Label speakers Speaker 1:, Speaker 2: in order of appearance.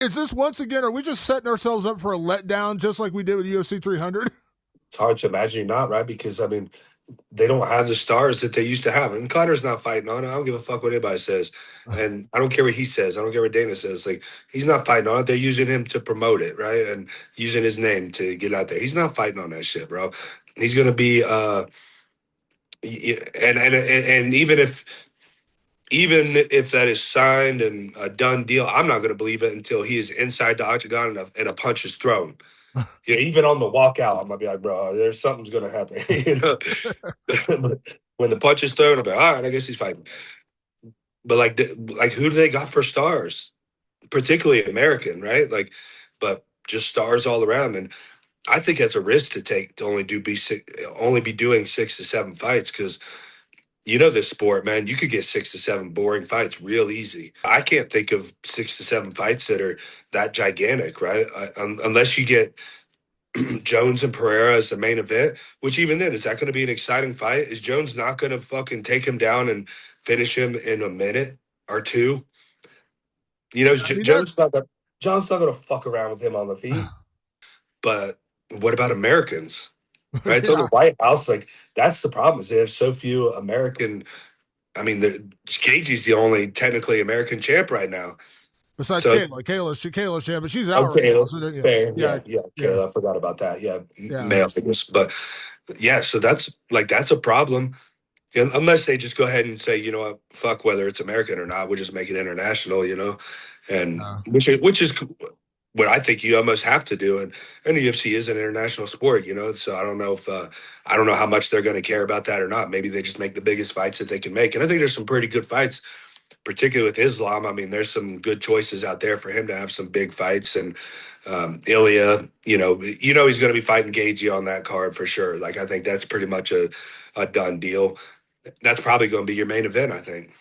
Speaker 1: Is this once again? Are we just setting ourselves up for a letdown, just like we did with UFC 300?
Speaker 2: It's hard to imagine you're not, right? Because I mean, they don't have the stars that they used to have. And Connor's not fighting on it. I don't give a fuck what anybody says. And I don't care what he says. I don't care what Dana says. Like, he's not fighting on it. They're using him to promote it, right? And using his name to get out there. He's not fighting on that shit, bro. He's gonna be and even if that is signed and a done deal, I'm not gonna believe it until he is inside the octagon and a punch is thrown. Yeah, even on the walkout, I'm gonna be like, bro, there's something's gonna happen. But when the punch is thrown, I'm like, all right, I guess he's fighting. But like, who do they got for stars? Particularly American, right? Like, but just stars all around. And I think that's a risk to take to only be doing 6 to 7 fights because this sport, man. You could get 6 to 7 boring fights real easy. I can't think of 6 to 7 fights that are that gigantic, right? Unless you get Jones and Pereira as the main event, which even then, is that going to be an exciting fight? Is Jones not going to fucking take him down and finish him in a minute or two?
Speaker 1: I mean,
Speaker 2: Jones
Speaker 1: that's
Speaker 2: not gonna, Jones not going to fuck around with him on the feet. But what about Americans? Right? It's on the
Speaker 1: yeah.
Speaker 2: White House. Like, that's the problem is they have so few American. I mean, Gaethje's the only technically American champ right now.
Speaker 1: Besides
Speaker 2: So
Speaker 1: Kayla's yeah, but she's out right
Speaker 2: okay,
Speaker 1: now. So yeah,
Speaker 2: fair,
Speaker 1: yeah,
Speaker 2: yeah.
Speaker 1: yeah,
Speaker 2: Okay, I forgot about that. Yeah,
Speaker 1: yeah.
Speaker 2: male fitness, but yeah. So that's a problem. Yeah, unless they just go ahead and say, you know what, fuck whether it's American or not, we'll just make it international, and
Speaker 1: Uh,
Speaker 2: which is what I think you almost have to do. And the UFC is an international sport. So I don't know how much they're going to care about that or not. Maybe they just make the biggest fights that they can make, and I think there's some pretty good fights, particularly with Islam. I mean, there's some good choices out there for him to have some big fights, and Ilya, he's going to be fighting Gagey on that card for sure. Like I think that's pretty much a done deal. That's probably going to be your main event, I think.